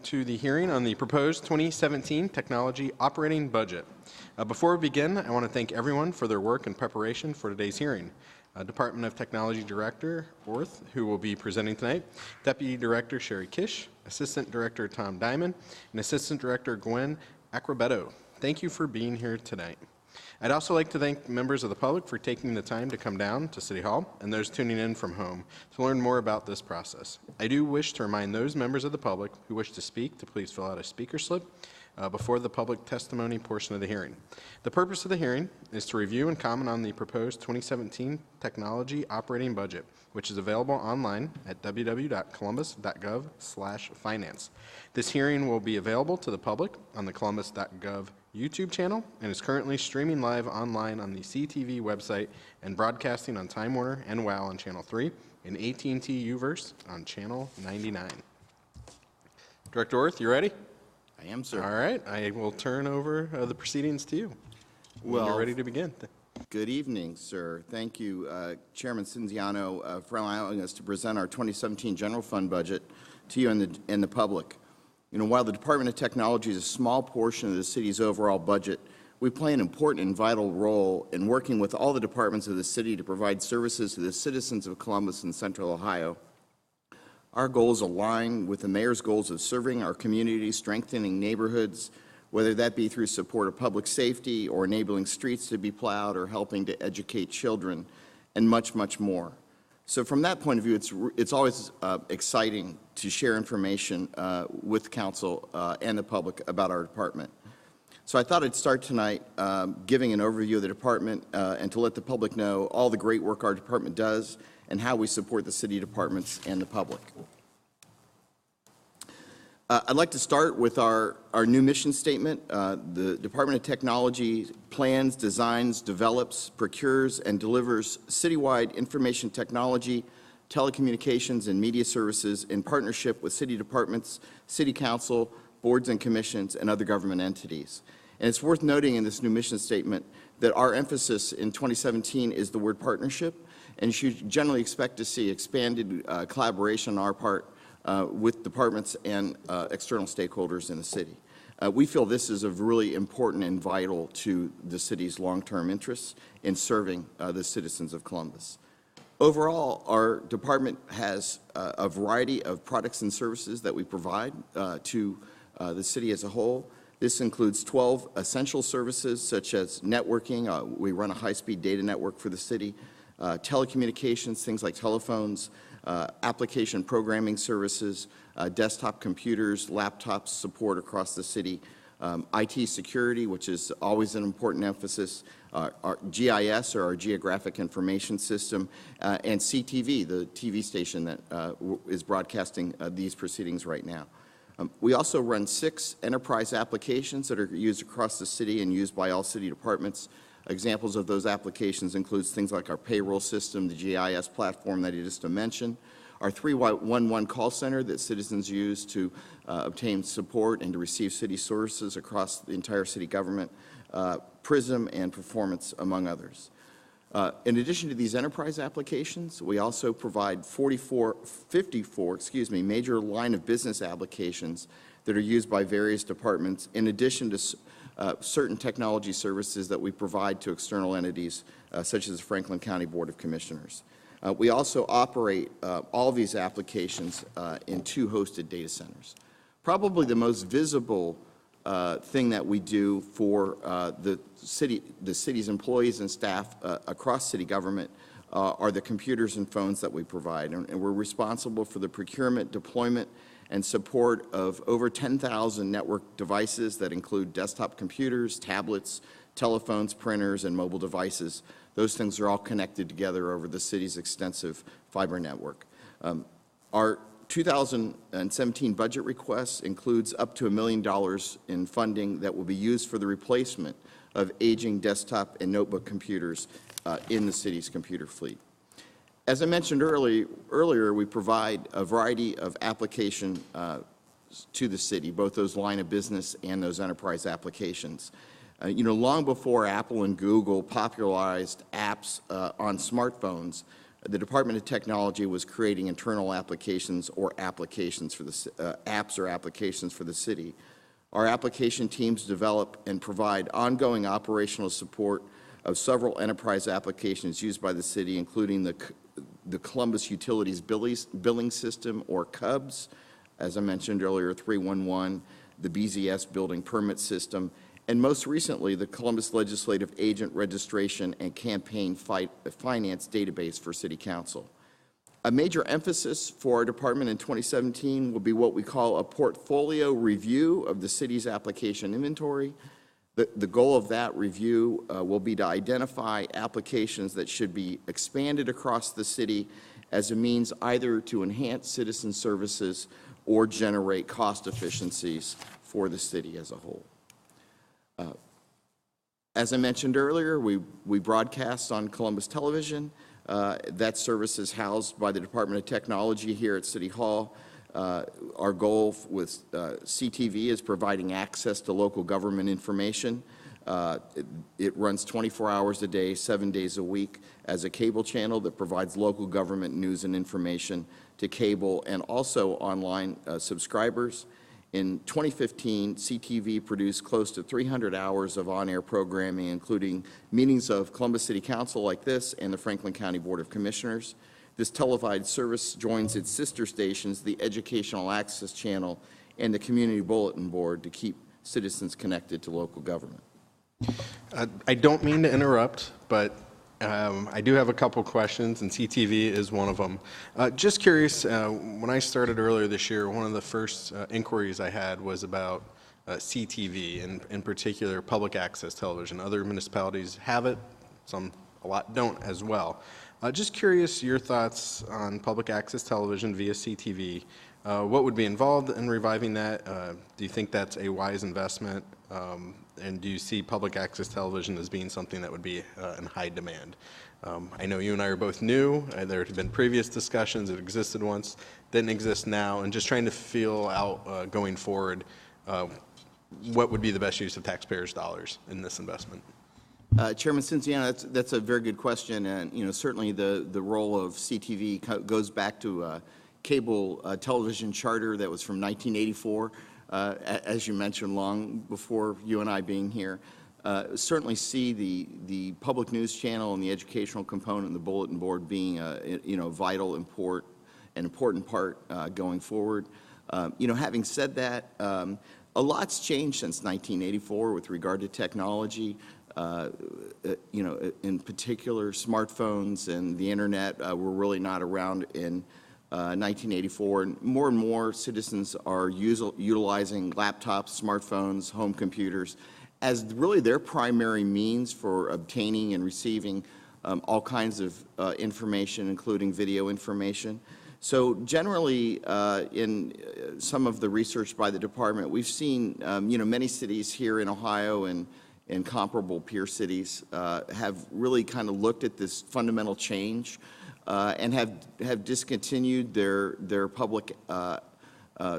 to the hearing on the proposed 2017 technology operating budget. Before we begin, I want to thank everyone for their work and preparation for today's hearing. Department of Technology Director Orth, who will be presenting tonight, Deputy Director Sherry Kish, Assistant Director Tom Diamond, and Assistant Director Gwen Acrobeto. Thank you for being here tonight. I'd also like to thank members of the public for taking the time to come down to City Hall and those tuning in from home to learn more about this process. I do wish to remind those members of the public who wish to speak to please fill out a speaker slip before the public testimony portion of the hearing. The purpose of the hearing is to review and comment on the proposed 2017 technology operating budget, which is available online at www.columbus.gov/finance. This hearing will be available to the public on the columbus.gov YouTube channel and is currently streaming live online on the CTV website and broadcasting on Time Warner and WOW on Channel 3 and AT&T UVerse on Channel 99. Director Orth, you ready? I am, sir. All right, I will turn over the proceedings to you. When you're ready to begin. Good evening, sir. Thank you, Chairman Cinziano, for allowing us to present our 2017 general fund budget to you and the public. You know, while the Department of Technology is a small portion of the city's overall budget, we play an important and vital role in working with all the departments of the city to provide services to the citizens of Columbus and Central Ohio. Our goals align with the mayor's goals of serving our community, strengthening neighborhoods, whether that be through support of public safety or enabling streets to be plowed or helping to educate children, and much, much more. So from that point of view, it's always exciting to share information with council and the public about our department. So I thought I'd start tonight giving an overview of the department and to let the public know all the great work our department does and how we support the city departments and the public. I'd like to start with our new mission statement. The Department of Technology plans, designs, develops, procures, and delivers citywide information technology, telecommunications, and media services in partnership with city departments, city council, boards and commissions, and other government entities. And it's worth noting in this new mission statement that our emphasis in 2017 is the word partnership, and you should generally expect to see expanded collaboration on our part with departments and external stakeholders in the city. We feel this is really important and vital to the city's long-term interests in serving the citizens of Columbus. Overall, our department has a variety of products and services that we provide to the city as a whole. This includes 12 essential services such as networking. We run a high-speed data network for the city, telecommunications, things like telephones, application programming services, desktop computers, laptops support across the city, IT security, which is always an important emphasis, our GIS, or our Geographic Information System, and CTV, the TV station that is broadcasting these proceedings right now. We also run 6 enterprise applications that are used across the city and used by all city departments. Examples of those applications includes things like our payroll system, the GIS platform that I just mentioned, our 311 call center that citizens use to obtain support and to receive city services across the entire city government, PRISM, and Performance, among others. In addition to these enterprise applications, we also provide 54 major line of business applications that are used by various departments, in addition to certain technology services that we provide to external entities, such as the Franklin County Board of Commissioners. We also operate all these applications in 2 hosted data centers. Probably the most visible thing that we do for the city's employees and staff across city government are the computers and phones that we provide. And we're responsible for the procurement, deployment, and support of over 10,000 network devices that include desktop computers, tablets, telephones, printers, and mobile devices. Those things are all connected together over the city's extensive fiber network. Our 2017 budget request includes up to $1 million in funding that will be used for the replacement of aging desktop and notebook computers in the city's computer fleet. As I mentioned earlier, we provide a variety of applications to the city, both those line of business and those enterprise applications. Long before Apple and Google popularized apps on smartphones, the Department of Technology was creating internal applications or applications for the apps or applications for the city. Our application teams develop and provide ongoing operational support of several enterprise applications used by the city, including the Columbus Utilities Billing System, or CUBS, as I mentioned earlier, 311, the BZS Building Permit System, and most recently, the Columbus Legislative Agent Registration and Campaign Finance Database for City Council. A major emphasis for our department in 2017 will be what we call a portfolio review of the city's application inventory. The goal of that review will be to identify applications that should be expanded across the city as a means either to enhance citizen services or generate cost efficiencies for the city as a whole. As I mentioned earlier, we broadcast on Columbus Television. That service is housed by the Department of Technology here at City Hall. Our goal with CTV is providing access to local government information. It runs 24 hours a day, 7 days a week as a cable channel that provides local government news and information to cable and also online subscribers. In 2015, CTV produced close to 300 hours of on-air programming, including meetings of Columbus City Council like this and the Franklin County Board of Commissioners. This televised service joins its sister stations, the Educational Access Channel and the Community Bulletin Board, to keep citizens connected to local government. I don't mean to interrupt, but I do have a couple questions, and CTV is one of them. Just curious, when I started earlier this year, one of the first inquiries I had was about CTV, and in particular public access television. Other municipalities have it, a lot don't as well. Just curious your thoughts on public access television via CTV. What would be involved in reviving that? Do you think that's a wise investment? And do you see public access television as being something that would be in high demand? I know you and I are both new. There have been previous discussions. It existed once, didn't exist now, and just trying to feel out going forward what would be the best use of taxpayers' dollars in this investment. Chairman Cinciano, that's a very good question, and certainly the role of CTV goes back to cable television charter that was from 1984. As you mentioned, long before you and I being here. Certainly see the public news channel and the educational component and the bulletin board being a vital, important part going forward. Having said that, a lot's changed since 1984 with regard to technology. In particular, smartphones and the internet were really not around in 1984, and more citizens are utilizing laptops, smartphones, home computers as really their primary means for obtaining and receiving all kinds of information, including video information. So generally, in some of the research by the department, we've seen many cities here in Ohio and comparable peer cities have really kind of looked at this fundamental change and have discontinued their public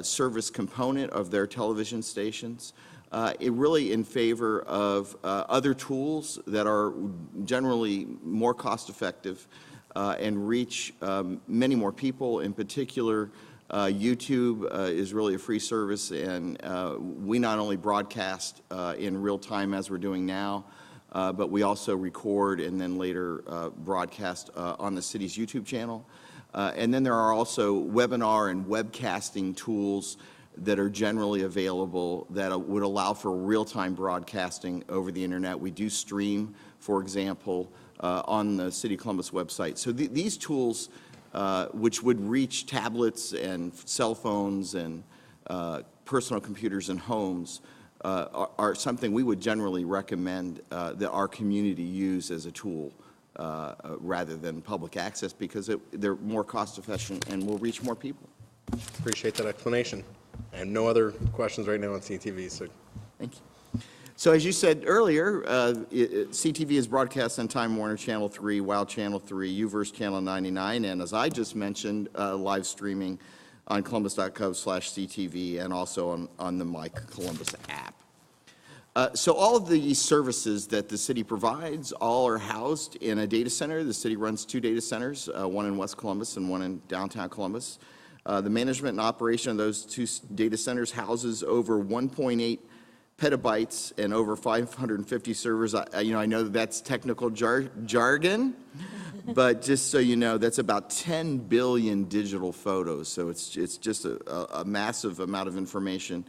service component of their television stations, really in favor of other tools that are generally more cost-effective and reach many more people. In particular, YouTube is really a free service, and we not only broadcast in real time as we're doing now, but we also record and then later broadcast on the city's YouTube channel. And then there are also webinar and webcasting tools that are generally available that would allow for real-time broadcasting over the internet. We do stream, for example, on the City of Columbus website. So these tools, which would reach tablets and cell phones and personal computers in homes, are something we would generally recommend that our community use as a tool rather than public access, because they're more cost efficient and will reach more people. Appreciate that explanation. I have no other questions right now on CTV. So. Thank you. So as you said earlier, CTV is broadcast on Time Warner Channel 3, WOW Channel 3, UVerse Channel 99, and as I just mentioned, live streaming on columbus.gov/CTV and also on the My Columbus app. So all of the services that the city provides, all are housed in a data center. The city runs 2 data centers, one in West Columbus and one in downtown Columbus. The management and operation of those 2 data centers houses over 1.8 petabytes and over 550 servers. I know that's technical jargon, but just so you know, that's about 10 billion digital photos. So it's just a massive amount of information.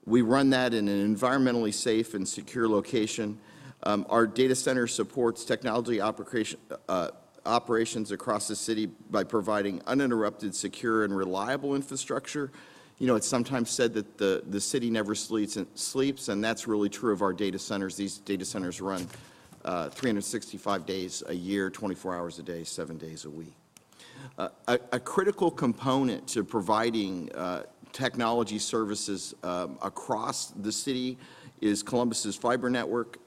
We run that in an environmentally safe and secure location. Our data center supports technology operations across the city by providing uninterrupted, secure, and reliable infrastructure. It's sometimes said that the city never sleeps, and that's really true of our data centers. These data centers run 365 days a year, 24 hours a day, 7 days a week. A critical component to providing technology services across the city is Columbus's fiber network.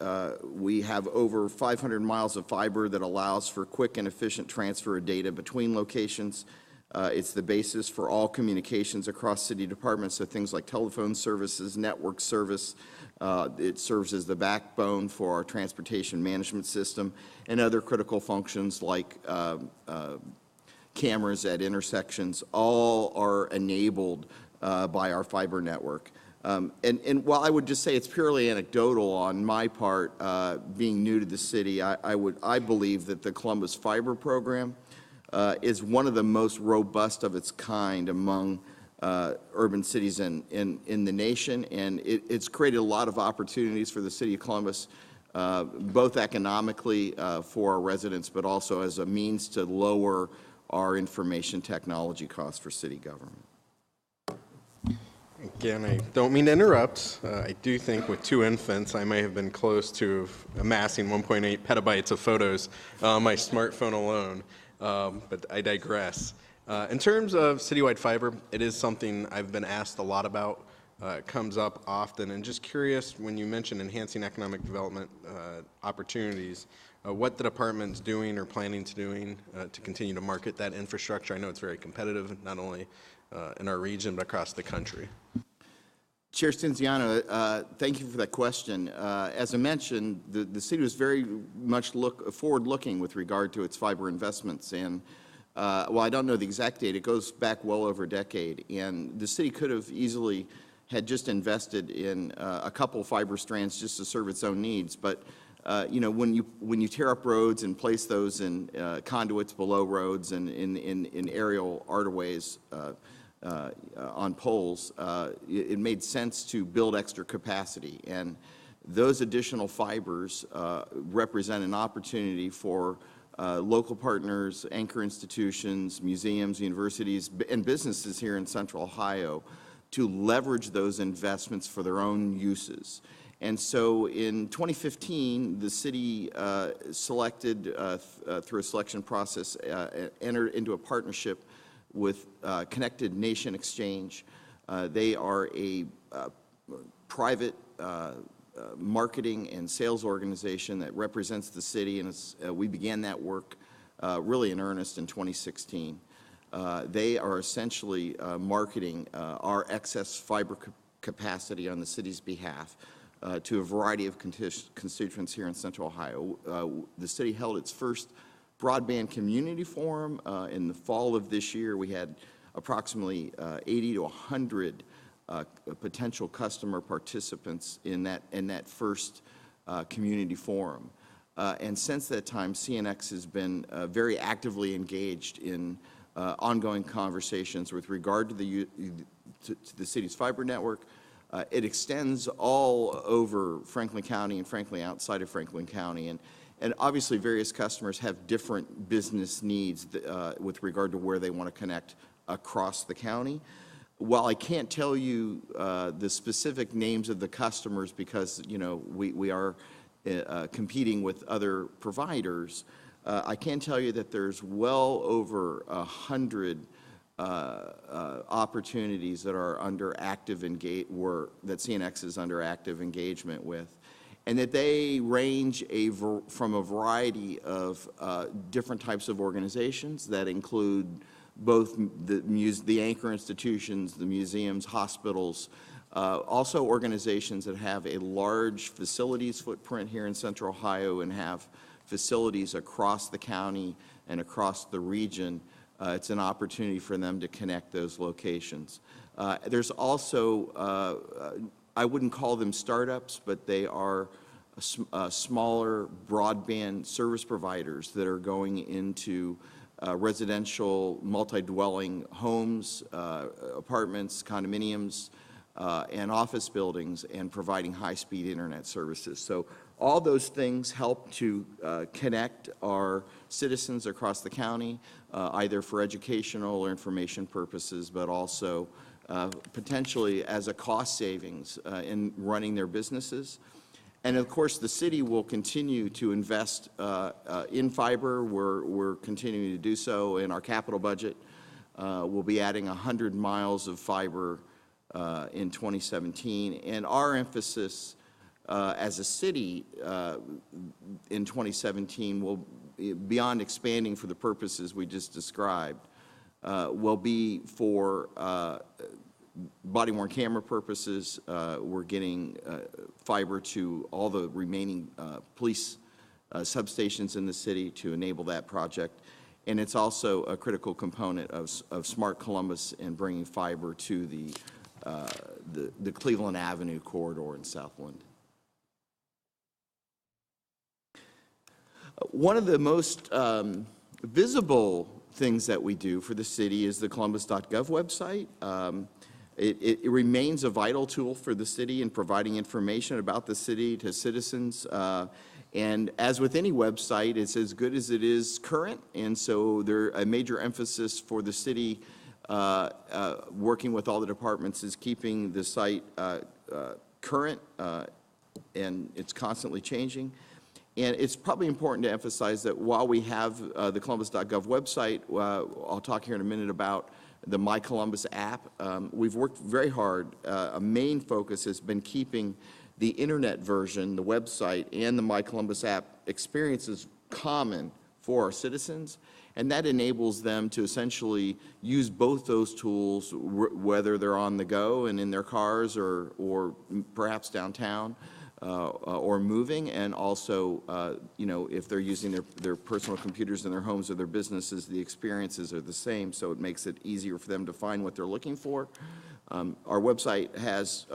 We have over 500 miles of fiber that allows for quick and efficient transfer of data between locations. It's the basis for all communications across city departments, so things like telephone services, network service. It serves as the backbone for our transportation management system and other critical functions like cameras at intersections. All are enabled by our fiber network. And while I would just say it's purely anecdotal on my part, being new to the city, I believe that the Columbus Fiber Program is one of the most robust of its kind among urban cities in the nation, and it's created a lot of opportunities for the city of Columbus, both economically for our residents, but also as a means to lower our information technology costs for city government. Again, I don't mean to interrupt. I do think with 2 infants, I may have been close to amassing 1.8 petabytes of photos on my smartphone alone, but I digress. In terms of citywide fiber, it is something I've been asked a lot about. It comes up often, and just curious, when you mention enhancing economic development opportunities, what the department's doing or planning to doing to continue to market that infrastructure. I know it's very competitive, not only in our region, but across the country. Chair Stinziano, thank you for that question. As I mentioned, the city was very much forward-looking with regard to its fiber investments, and while I don't know the exact date, it goes back well over a decade, and the city could have easily had just invested in a couple fiber strands just to serve its own needs, but when you tear up roads and place those in conduits below roads and in aerial arterways on poles, it made sense to build extra capacity. And those additional fibers represent an opportunity for local partners, anchor institutions, museums, universities, and businesses here in Central Ohio to leverage those investments for their own uses. And so in 2015, the city selected, through a selection process, entered into a partnership with Connected Nation Exchange. They are a private marketing and sales organization that represents the city, and we began that work really in earnest in 2016. They are essentially marketing our excess fiber capacity on the city's behalf to a variety of constituents here in Central Ohio. The city held its first broadband community forum in the fall of this year. We had approximately 80 to 100 potential customer participants in that first community forum. And since that time, CNX has been very actively engaged in ongoing conversations with regard to the city's fiber network. It extends all over Franklin County and frankly outside of Franklin County. And obviously various customers have different business needs with regard to where they want to connect across the county. While I can't tell you the specific names of the customers because, we are competing with other providers, I can tell you that there's well over 100 opportunities that are under active that CNX is under active engagement with, and that they range from a variety of different types of organizations that include both the anchor institutions, the museums, hospitals, Also organizations that have a large facilities footprint here in Central Ohio and have facilities across the county and across the region. It's an opportunity for them to connect those locations. There's also, I wouldn't call them startups, but they are smaller broadband service providers that are going into residential multi-dwelling homes, apartments, condominiums, and office buildings, and providing high-speed internet services. So all those things help to connect our citizens across the county, either for educational or information purposes, but also potentially as a cost savings in running their businesses. And of course, the city will continue to invest in fiber. We're continuing to do so in our capital budget. We'll be adding 100 miles of fiber in 2017. And our emphasis as a city in 2017 will, beyond expanding for the purposes we just described, will be for body-worn camera purposes. We're getting fiber to all the remaining police substations in the city to enable that project. And it's also a critical component of Smart Columbus and bringing fiber to the Cleveland Avenue corridor in Southland. One of the most visible things that we do for the city is the columbus.gov website. It remains a vital tool for the city in providing information about the city to citizens. And as with any website, it's as good as it is current. And so a major emphasis for the city working with all the departments is keeping the site current, and it's constantly changing. And it's probably important to emphasize that while we have the columbus.gov website, I'll talk here in a minute about the My Columbus app. We've worked very hard. A main focus has been keeping the internet version, the website, and the My Columbus app experiences common for our citizens. And that enables them to essentially use both those tools, whether they're on the go and in their cars or perhaps downtown, or moving, and also, you know, if they're using their personal computers in their homes or their businesses, the experiences are the same, so it makes it easier for them to find what they're looking for. Our website has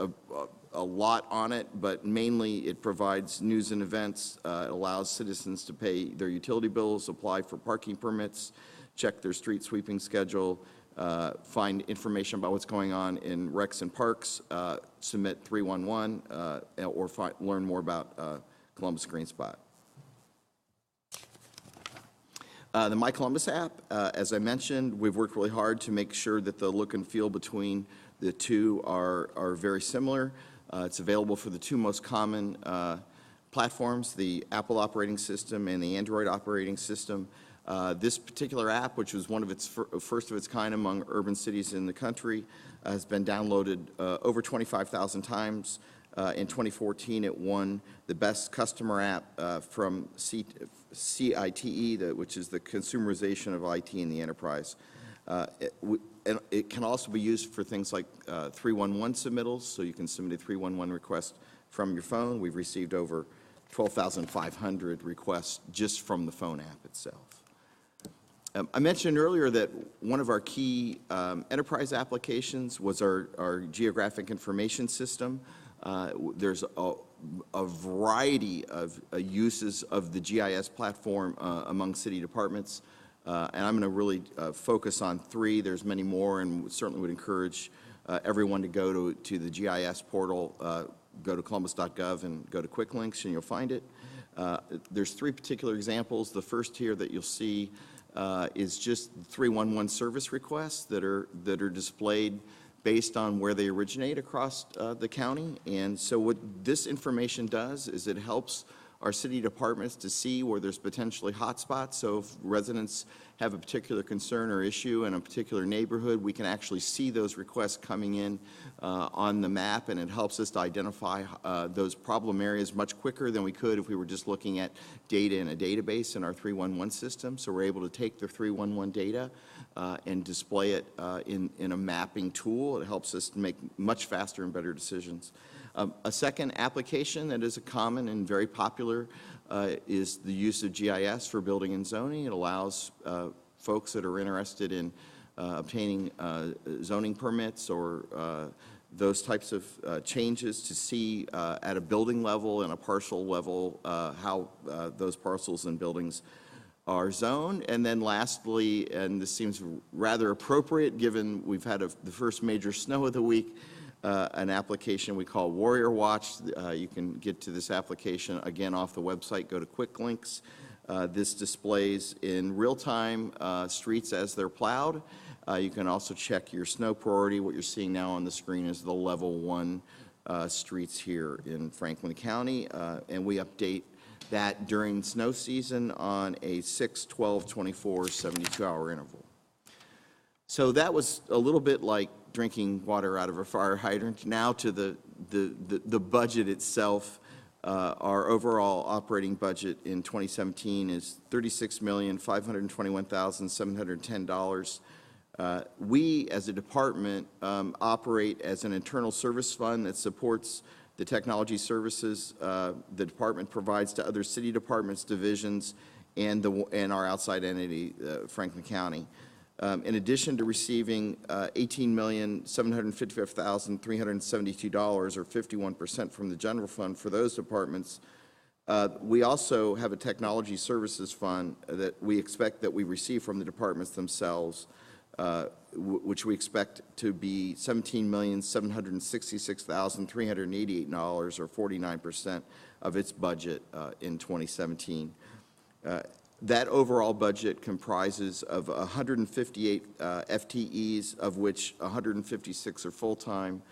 a lot on it, but mainly it provides news and events. It allows citizens to pay their utility bills, apply for parking permits, check their street sweeping schedule, find information about what's going on in recs and parks, submit 311, or learn more about Columbus Green Spot. The My Columbus app, as I mentioned, we've worked really hard to make sure that the look and feel between the two are very similar. It's available for the two most common platforms, the Apple operating system and the Android operating system. This particular app, which was one of its first of its kind among urban cities in the country, has been downloaded over 25,000 times. In 2014, it won the best customer app from CITE, which is the consumerization of IT in the enterprise. And it can also be used for things like 311 submittals, so you can submit a 311 request from your phone. We've received over 12,500 requests just from the phone app itself. I mentioned earlier that one of our key enterprise applications was our geographic information system. There's a variety of uses of the GIS platform among city departments, and I'm going to really focus on three. There's many more, and certainly would encourage everyone to go to the GIS portal, go to columbus.gov and go to Quick Links, and you'll find it. There's three particular examples. The first here that you'll see is just 311 service requests that are displayed based on where they originate across the county. And so what this information does is it helps our city departments to see where there's potentially hotspots. So if residents have a particular concern or issue in a particular neighborhood, we can actually see those requests coming in on the map, and it helps us to identify those problem areas much quicker than we could if we were just looking at data in a database in our 311 system. So we're able to take the 311 data and display it in a mapping tool. It helps us make much faster and better decisions. A second application that is a common and very popular is the use of GIS for building and zoning. It allows folks that are interested in obtaining zoning permits or those types of changes to see at a building level and a parcel level how those parcels and buildings are zoned. And then lastly, and this seems rather appropriate given we've had the first major snow of the week, an application we call Warrior Watch. You can get to this application again off the website. Go to Quick Links. This displays in real time streets as they're plowed. You can also check your snow priority. What you're seeing now on the screen is the level 1 streets here in Franklin County, and we update that during snow season on a 6, 12, 24, 72-hour interval. So that was a little bit like drinking water out of a fire hydrant. Now to the budget itself. Our overall operating budget in 2017 is $36,521,710. We, as a department, operate as an internal service fund that supports the technology services the department provides to other city departments, divisions, and our outside entity, Franklin County. In addition to receiving $18,755,372, or 51% from the general fund for those departments, we also have a technology services fund that we expect that we receive from the departments themselves, which we expect to be $17,766,388, or 49% of its budget in 2017. That overall budget comprises of 158 FTEs, of which 156 are full-time,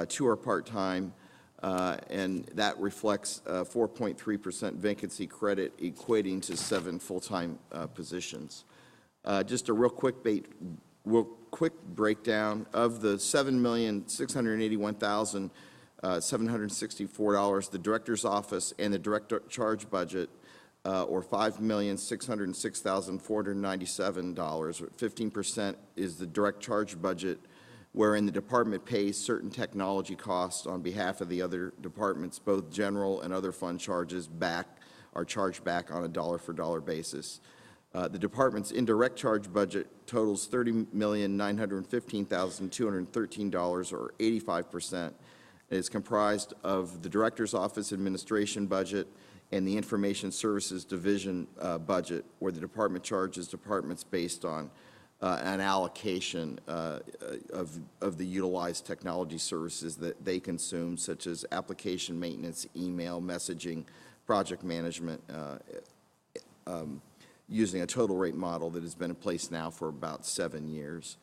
2 are part-time, and that reflects 4.3% vacancy credit, equating to 7 full-time positions. Just a real quick breakdown of the $7,681,764, the director's office and the direct charge budget, or $5,606,497. 15% is the direct charge budget, wherein the department pays certain technology costs on behalf of the other departments. Both general and other fund charges are charged back on a dollar-for-dollar basis. The department's indirect charge budget totals $30,915,213, or 85%. It is comprised of the director's office administration budget and the Information Services Division budget, where the department charges departments based on an allocation of the utilized technology services that they consume, such as application maintenance, email, messaging, project management, using a total rate model that has been in place now for about 7 years.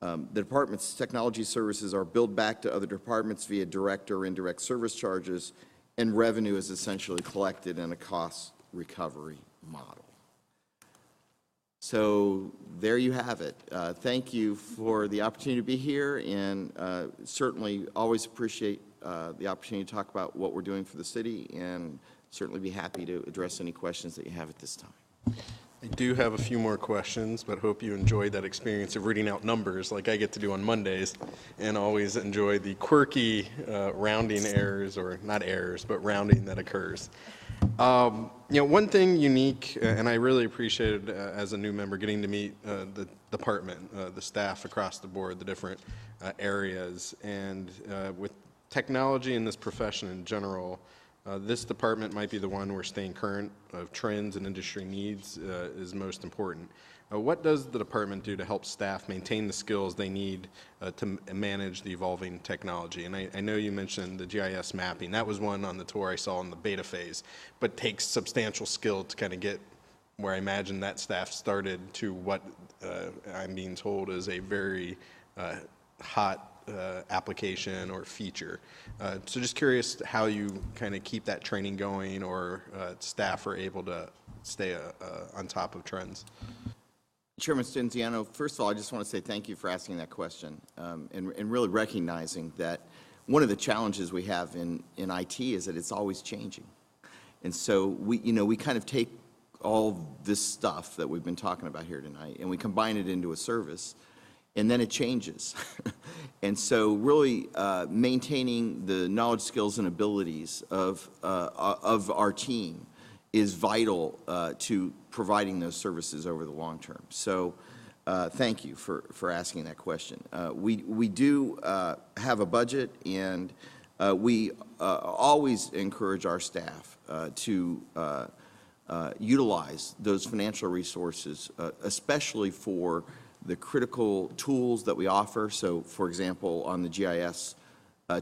The department's technology services are billed back to other departments via direct or indirect service charges, and revenue is essentially collected in a cost recovery model. So there you have it. Thank you for the opportunity to be here, and certainly always appreciate the opportunity to talk about what we're doing for the city, and certainly be happy to address any questions that you have at this time. I do have a few more questions, but hope you enjoyed that experience of reading out numbers like I get to do on Mondays, and always enjoy the quirky rounding errors, or not errors, but rounding that occurs. One thing unique, and I really appreciated as a new member getting to meet the department, the staff across the board, the different areas, and with technology in this profession in general, this department might be the one where staying current of trends and industry needs is most important. What does the department do to help staff maintain the skills they need to manage the evolving technology? And I know you mentioned the GIS mapping. That was one on the tour I saw in the beta phase, but takes substantial skill to kind of get where I imagine that staff started to what I'm being told is a very hot application or feature. So just curious how you kind of keep that training going, or staff are able to stay on top of trends. Chairman Stenziano, first of all, I just want to say thank you for asking that question and really recognizing that one of the challenges we have in IT is that it's always changing. And so we kind of take all this stuff that we've been talking about here tonight and we combine it into a service, and then it changes. And so really maintaining the knowledge, skills, and abilities of our team is vital to providing those services over the long term. So thank you for asking that question. We do have a budget, and we always encourage our staff to utilize those financial resources, especially for the critical tools that we offer. So, for example, on the GIS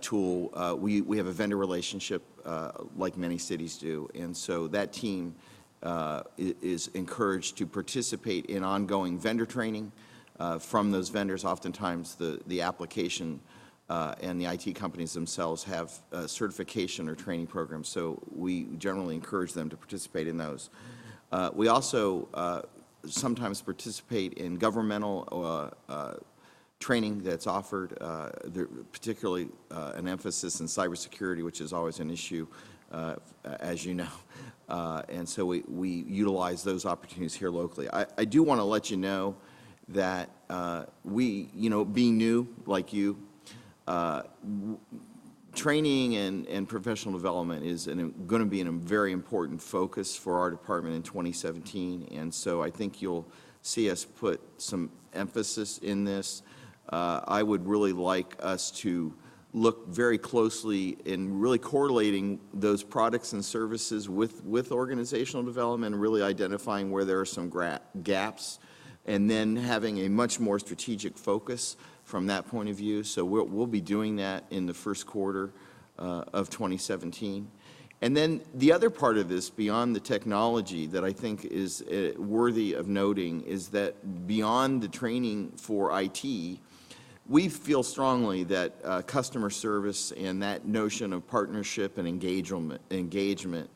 tool, we have a vendor relationship like many cities do, and so that team is encouraged to participate in ongoing vendor training from those vendors. Oftentimes the application and the IT companies themselves have certification or training programs, so we generally encourage them to participate in those. We also sometimes participate in governmental training that's offered, particularly an emphasis in cybersecurity, which is always an issue, as you know. And so we utilize those opportunities here locally. I do want to let you know that we, being new like you, training and professional development is going to be a very important focus for our department in 2017, and so I think you'll see us put some emphasis in this. I would really like us to look very closely in really correlating those products and services with organizational development, and really identifying where there are some gaps, and then having a much more strategic focus from that point of view. So we'll be doing that in the first quarter of 2017. And then the other part of this, beyond the technology, that I think is worthy of noting, is that beyond the training for IT, we feel strongly that customer service and that notion of partnership and engagement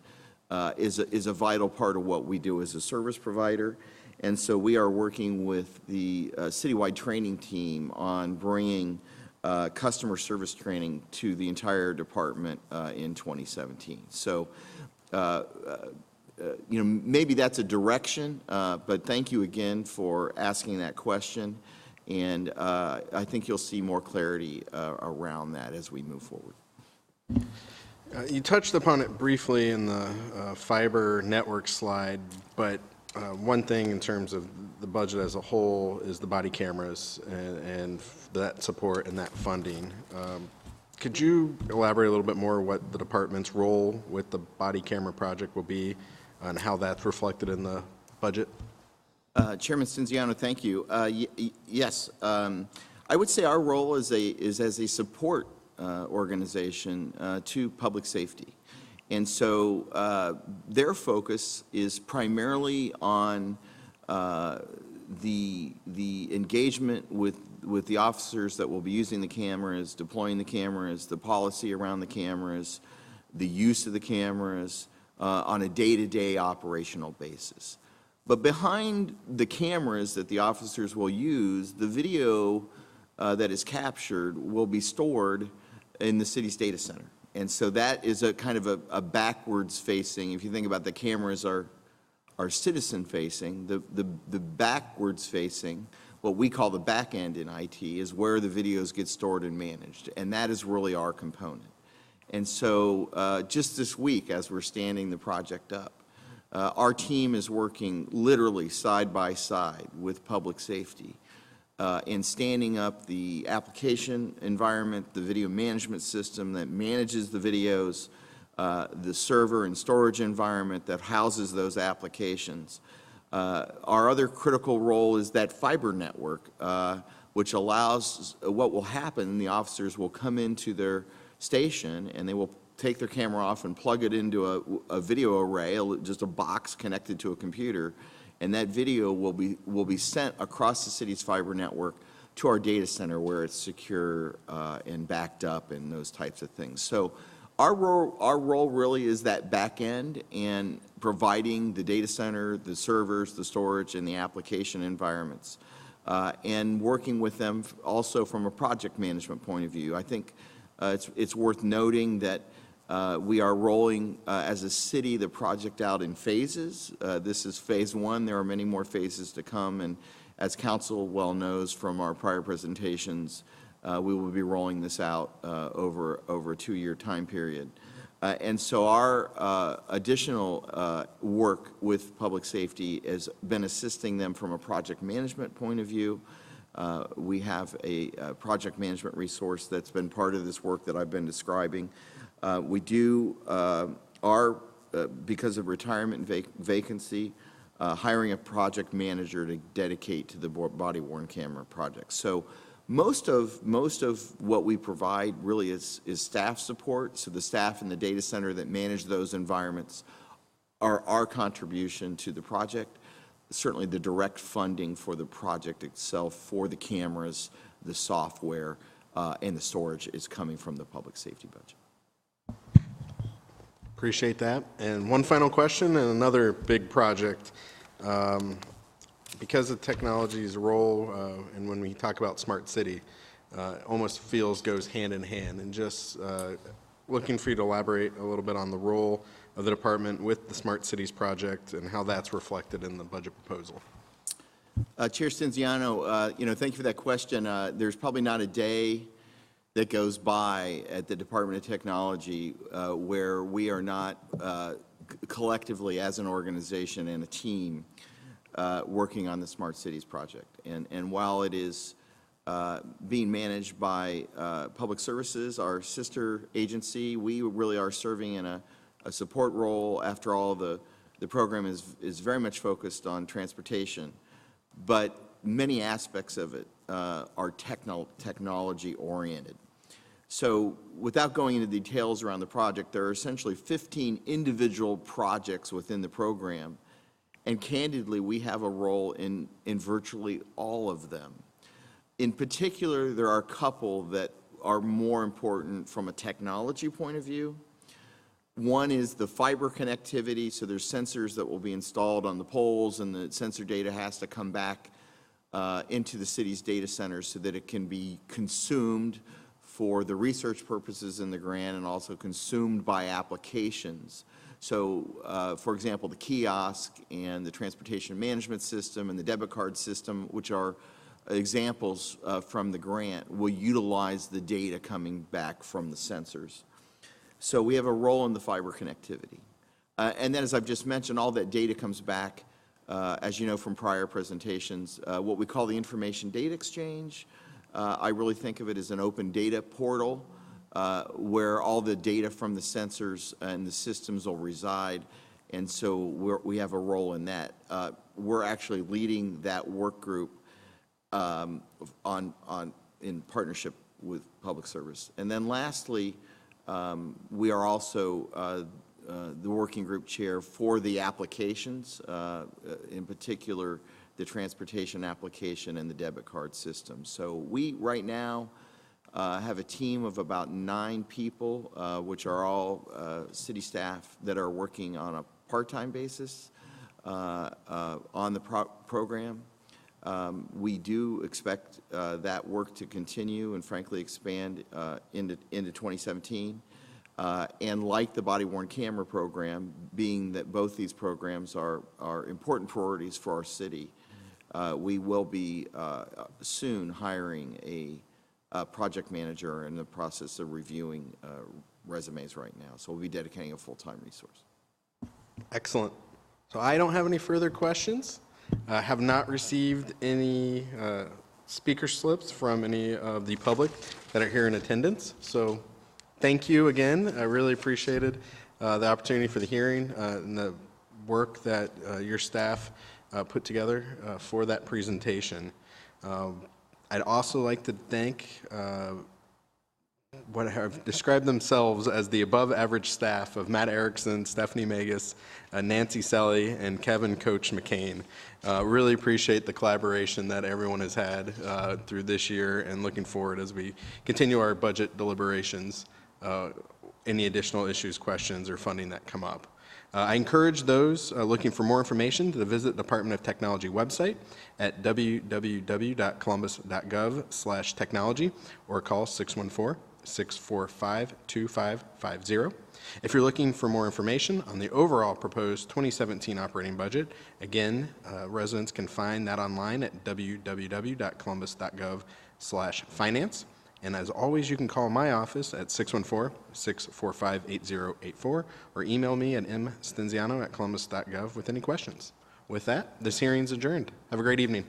is a vital part of what we do as a service provider. And so we are working with the citywide training team on bringing customer service training to the entire department in 2017. So, maybe that's a direction, but thank you again for asking that question. And I think you'll see more clarity around that as we move forward. You touched upon it briefly in the fiber network slide, but one thing in terms of the budget as a whole is the body cameras and that support and that funding. Could you elaborate a little bit more what the department's role with the body camera project will be and how that's reflected in the budget? Chairman Stenziano, thank you. Yes, I would say our role is as a support organization to public safety. And so their focus is primarily on the engagement with the officers that will be using the cameras, deploying the cameras, the policy around the cameras, the use of the cameras on a day-to-day operational basis. But behind the cameras that the officers will use, the video that is captured will be stored in the city's data center. And so that is a kind of a backwards facing. If you think about the cameras are citizen facing, the backwards facing, what we call the back end in IT, is where the videos get stored and managed. And that is really our component. And so just this week, as we're standing the project up, our team is working literally side by side with public safety in standing up the application environment, the video management system that manages the videos, the server and storage environment that houses those applications. Our other critical role is that fiber network, which allows what will happen. The officers will come into their station and they will take their camera off and plug it into a video array, just a box connected to a computer, and that video will be sent across the city's fiber network to our data center where it's secure and backed up and those types of things. So our role really is that back end and providing the data center, the servers, the storage, and the application environments, and working with them also from a project management point of view. I think it's worth noting that we are rolling, as a city, the project out in phases. This is phase one. There are many more phases to come, and as council well knows from our prior presentations, we will be rolling this out over a 2-year time period. And so our additional work with public safety has been assisting them from a project management point of view. We have a project management resource that's been part of this work that I've been describing. We do, because of retirement vacancy, hiring a project manager to dedicate to the body-worn camera project. So most of what we provide really is staff support. So the staff in the data center that manage those environments are our contribution to the project. Certainly the direct funding for the project itself, for the cameras, the software, and the storage is coming from the public safety budget. Appreciate that. And one final question and another big project. Because of technology's role, and when we talk about smart city, almost feels goes hand in hand. And just looking for you to elaborate a little bit on the role of the department with the Smart Cities project and how that's reflected in the budget proposal. Chair Stenziano, thank you for that question. There's probably not a day that goes by at the Department of Technology where we are not collectively as an organization and a team working on the Smart Cities project. And while it is being managed by Public Services, our sister agency, we really are serving in a support role. After all, the program is very much focused on transportation, but many aspects of it are technology oriented. So without going into details around the project, there are essentially 15 individual projects within the program, and candidly, we have a role in virtually all of them. In particular, there are a couple that are more important from a technology point of view. One is the fiber connectivity, so there's sensors that will be installed on the poles, and the sensor data has to come back into the city's data centers so that it can be consumed for the research purposes in the grant and also consumed by applications. So, for example, the kiosk and the transportation management system and the debit card system, which are examples from the grant, will utilize the data coming back from the sensors. So we have a role in the fiber connectivity. And then, as I've just mentioned, all that data comes back, as you know from prior presentations, what we call the information data exchange. I really think of it as an open data portal where all the data from the sensors and the systems will reside, and so we have a role in that. We're actually leading that work group in partnership with Public Service. And then lastly, we are also the working group chair for the applications, in particular the transportation application and the debit card system. So we right now have a team of about 9 people, which are all city staff that are working on a part-time basis on the program. We do expect that work to continue and frankly expand into 2017. And like the body-worn camera program, being that both these programs are important priorities for our city, we will be soon hiring a project manager in the process of reviewing resumes right now. So we'll be dedicating a full-time resource. Excellent. So I don't have any further questions. I have not received any speaker slips from any of the public that are here in attendance. So thank you again. I really appreciated the opportunity for the hearing and the work that your staff put together for that presentation. I'd also like to thank what have described themselves as the above-average staff of Matt Erickson, Stephanie Magus, Nancy Selly, and Kevin Coach McCain. Really appreciate the collaboration that everyone has had through this year, and looking forward as we continue our budget deliberations, any additional issues, questions, or funding that come up. I encourage those looking for more information to visit the Department of Technology website at www.columbus.gov/technology or call 614-645-2550. If you're looking for more information on the overall proposed 2017 operating budget, again, residents can find that online at www.columbus.gov/finance. And as always, you can call my office at 614-645-8084 or email me at mstenziano@columbus.gov with any questions. With that, this hearing's adjourned. Have a great evening.